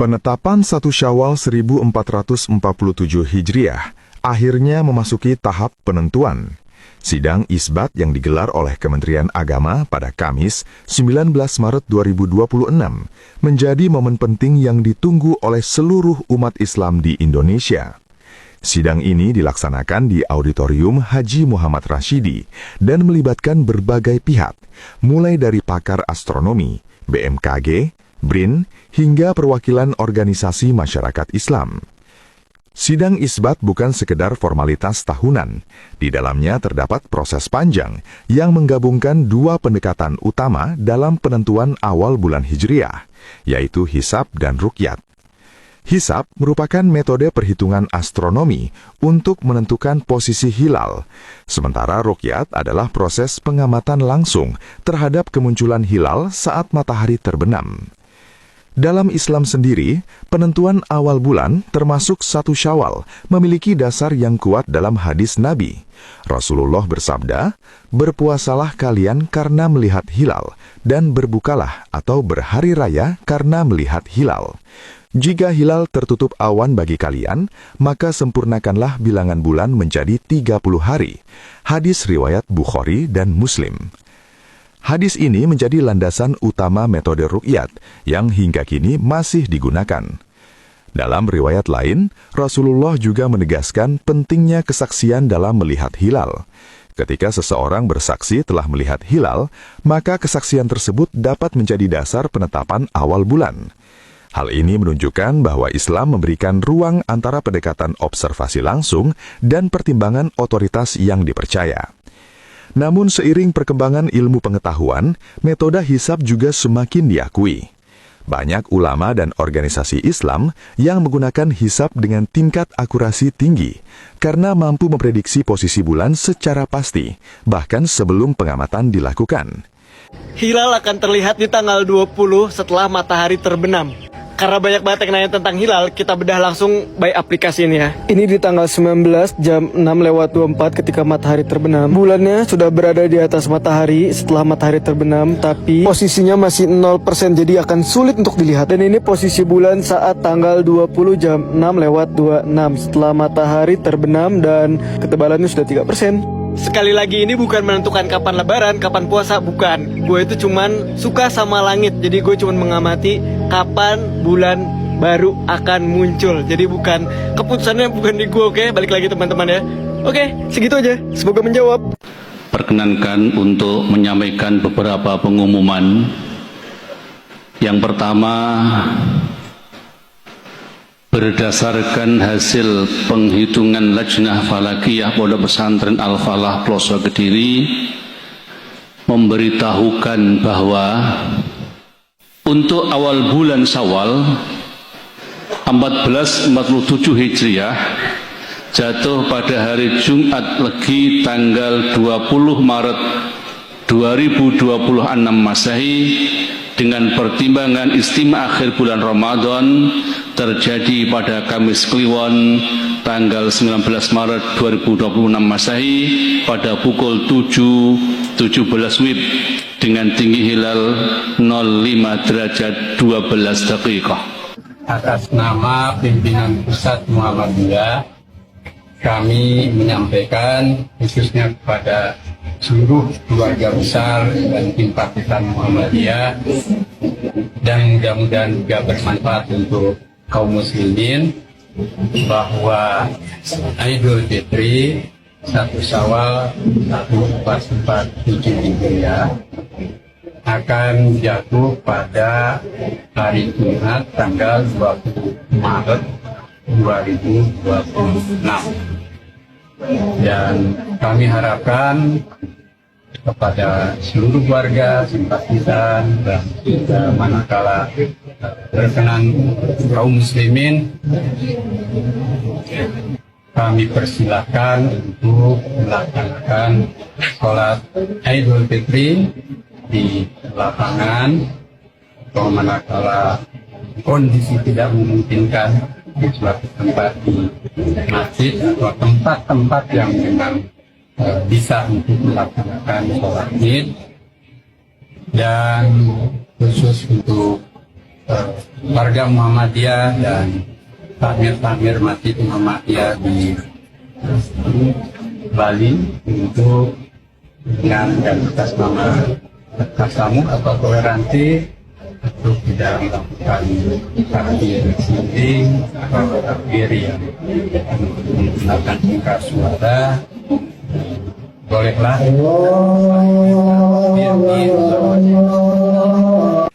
Penetapan 1 Syawal 1447 Hijriah akhirnya memasuki tahap penentuan. Sidang isbat yang digelar oleh Kementerian Agama pada Kamis 19 Maret 2026 menjadi momen penting yang ditunggu oleh seluruh umat Islam di Indonesia. Sidang ini dilaksanakan di Auditorium Haji Muhammad Rashidi dan melibatkan berbagai pihak, mulai dari pakar astronomi, BMKG, BRIN, hingga perwakilan organisasi masyarakat Islam. Sidang isbat bukan sekedar formalitas tahunan. Di dalamnya terdapat proses panjang yang menggabungkan dua pendekatan utama dalam penentuan awal bulan Hijriah, yaitu hisab dan ruqyat. Hisab merupakan metode perhitungan astronomi untuk menentukan posisi hilal, sementara ruqyat adalah proses pengamatan langsung terhadap kemunculan hilal saat matahari terbenam. Dalam Islam sendiri, penentuan awal bulan termasuk 1 Syawal memiliki dasar yang kuat dalam hadis Nabi. Rasulullah bersabda, "Berpuasalah kalian karena melihat hilal, dan berbukalah atau berhari raya karena melihat hilal. Jika hilal tertutup awan bagi kalian, maka sempurnakanlah bilangan bulan menjadi 30 hari." Hadis riwayat Bukhari dan Muslim. Hadis ini menjadi landasan utama metode ruqyat yang hingga kini masih digunakan. Dalam riwayat lain, Rasulullah juga menegaskan pentingnya kesaksian dalam melihat hilal. Ketika seseorang bersaksi telah melihat hilal, maka kesaksian tersebut dapat menjadi dasar penetapan awal bulan. Hal ini menunjukkan bahwa Islam memberikan ruang antara pendekatan observasi langsung dan pertimbangan otoritas yang dipercaya. Namun seiring perkembangan ilmu pengetahuan, metode hisab juga semakin diakui. Banyak ulama dan organisasi Islam yang menggunakan hisab dengan tingkat akurasi tinggi karena mampu memprediksi posisi bulan secara pasti, bahkan sebelum pengamatan dilakukan. Hilal akan terlihat di tanggal 20 setelah matahari terbenam. Karena banyak banget yang nanya tentang hilal, kita bedah langsung by aplikasi ini ya. Ini di tanggal 19 jam 6:24 ketika matahari terbenam. Bulannya sudah berada di atas matahari setelah matahari terbenam, tapi posisinya masih 0%, jadi akan sulit untuk dilihat. Dan ini posisi bulan saat tanggal 20 jam 6:26 setelah matahari terbenam dan ketebalannya sudah 3%. Sekali lagi, ini bukan menentukan kapan lebaran, kapan puasa, bukan. Gue itu cuman suka sama langit, jadi gue cuman mengamati kapan bulan baru akan muncul. Jadi bukan, keputusannya bukan di gue, oke? Balik lagi teman-teman ya. Oke, segitu aja. Semoga menjawab. Perkenankan untuk menyampaikan beberapa pengumuman. Yang pertama, berdasarkan hasil penghitungan Lajnah Falakiyah Pondok Pesantren Al-Falah Ploso Kediri memberitahukan bahwa untuk awal bulan Syawal 1447 Hijriah jatuh pada hari Jumat Legi tanggal 20 Maret 2026 Masehi dengan pertimbangan istimewa akhir bulan Ramadan terjadi pada Kamis Kliwon tanggal 19 Maret 2026 Masehi pada pukul 7.17 WIB dengan tinggi hilal 05 derajat 12 daqiqah. Atas nama pimpinan Pusat Muhammadiyah, kami menyampaikan khususnya kepada seluruh keluarga besar dan simpatisan Muhammadiyah, dan mudah-mudahan juga bermanfaat untuk kaum muslimin, bahwa Idul Fitri 1 Syawal 1447 Hijriah akan jatuh pada hari Jumat tanggal 20 Maret 2026. Dan kami harapkan kepada seluruh warga, simpatisan, dan juga manakala berkenan kaum muslimin, kami persilahkan untuk melaksanakan sholat Idul Fitri di lapangan, atau manakala kondisi tidak memungkinkan di suatu tempat di masjid atau tempat-tempat yang memang bisa untuk melaksanakan sholat Id. Dan khusus untuk warga Muhammadiyah dan takmir-takmir Masjid Muhammadiyah di Bali untuk dengan atas nama kasamu atau toleransi untuk tidak melakukan takbir sendiri atau takbir yang menggunakan tingkat suara. Bolehlah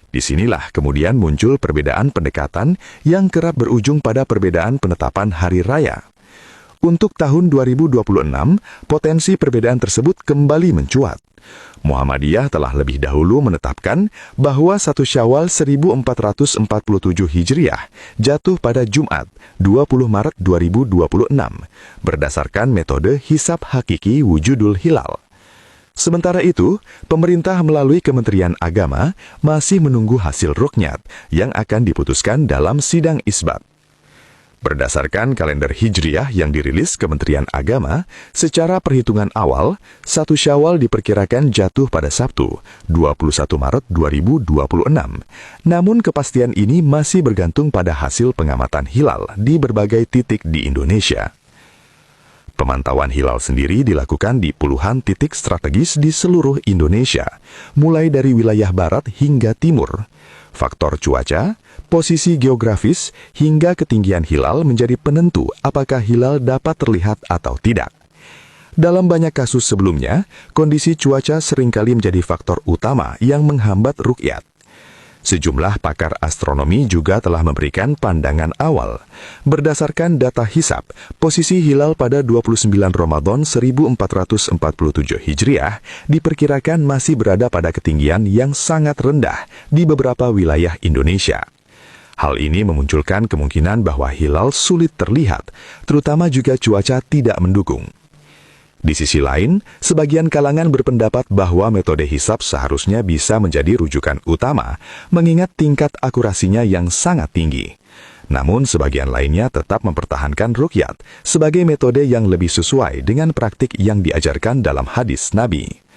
Disinilah kemudian muncul perbedaan pendekatan yang kerap berujung pada perbedaan penetapan hari raya. Untuk tahun 2026, potensi perbedaan tersebut kembali mencuat. Muhammadiyah telah lebih dahulu menetapkan bahwa 1 Syawal 1447 Hijriah jatuh pada Jumat 20 Maret 2026 berdasarkan metode hisab hakiki wujudul hilal. Sementara itu, pemerintah melalui Kementerian Agama masih menunggu hasil ruknyat yang akan diputuskan dalam sidang isbat. Berdasarkan kalender Hijriah yang dirilis Kementerian Agama, secara perhitungan awal, 1 Syawal diperkirakan jatuh pada Sabtu, 21 Maret 2026. Namun kepastian ini masih bergantung pada hasil pengamatan hilal di berbagai titik di Indonesia. Pemantauan hilal sendiri dilakukan di puluhan titik strategis di seluruh Indonesia, mulai dari wilayah barat hingga timur. Faktor cuaca, posisi geografis, hingga ketinggian hilal menjadi penentu apakah hilal dapat terlihat atau tidak. Dalam banyak kasus sebelumnya, kondisi cuaca seringkali menjadi faktor utama yang menghambat ruqyat. Sejumlah pakar astronomi juga telah memberikan pandangan awal. Berdasarkan data hisab, posisi hilal pada 29 Ramadan 1447 Hijriah diperkirakan masih berada pada ketinggian yang sangat rendah di beberapa wilayah Indonesia. Hal ini memunculkan kemungkinan bahwa hilal sulit terlihat, terutama jika cuaca tidak mendukung. Di sisi lain, sebagian kalangan berpendapat bahwa metode hisab seharusnya bisa menjadi rujukan utama, mengingat tingkat akurasinya yang sangat tinggi. Namun, sebagian lainnya tetap mempertahankan ruqyat sebagai metode yang lebih sesuai dengan praktik yang diajarkan dalam hadis Nabi.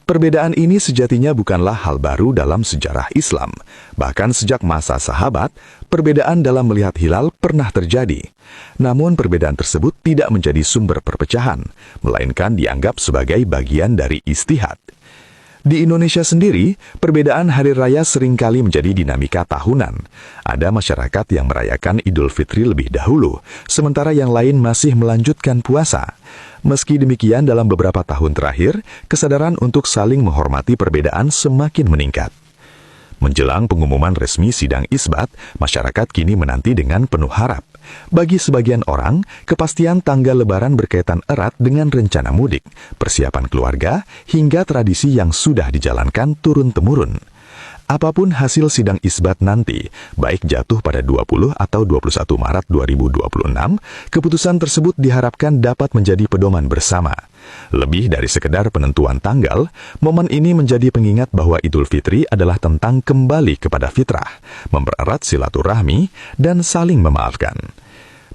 Perbedaan ini sejatinya bukanlah hal baru dalam sejarah Islam. Bahkan sejak masa sahabat, perbedaan dalam melihat hilal pernah terjadi. Namun perbedaan tersebut tidak menjadi sumber perpecahan, melainkan dianggap sebagai bagian dari ijtihad. Di Indonesia sendiri, perbedaan hari raya seringkali menjadi dinamika tahunan. Ada masyarakat yang merayakan Idul Fitri lebih dahulu, sementara yang lain masih melanjutkan puasa. Meski demikian, dalam beberapa tahun terakhir, kesadaran untuk saling menghormati perbedaan semakin meningkat. Menjelang pengumuman resmi sidang isbat, masyarakat kini menanti dengan penuh harap. Bagi sebagian orang, kepastian tanggal Lebaran berkaitan erat dengan rencana mudik, persiapan keluarga, hingga tradisi yang sudah dijalankan turun-temurun. Apapun hasil sidang isbat nanti, baik jatuh pada 20 atau 21 Maret 2026, keputusan tersebut diharapkan dapat menjadi pedoman bersama. Lebih dari sekedar penentuan tanggal, momen ini menjadi pengingat bahwa Idul Fitri adalah tentang kembali kepada fitrah, mempererat silaturahmi, dan saling memaafkan.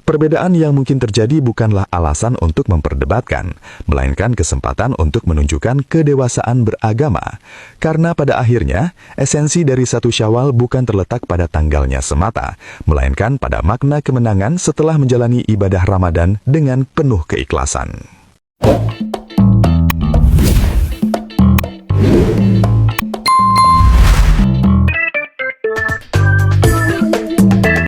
Perbedaan yang mungkin terjadi bukanlah alasan untuk memperdebatkan, melainkan kesempatan untuk menunjukkan kedewasaan beragama. Karena pada akhirnya, esensi dari 1 Syawal bukan terletak pada tanggalnya semata, melainkan pada makna kemenangan setelah menjalani ibadah Ramadan dengan penuh keikhlasan.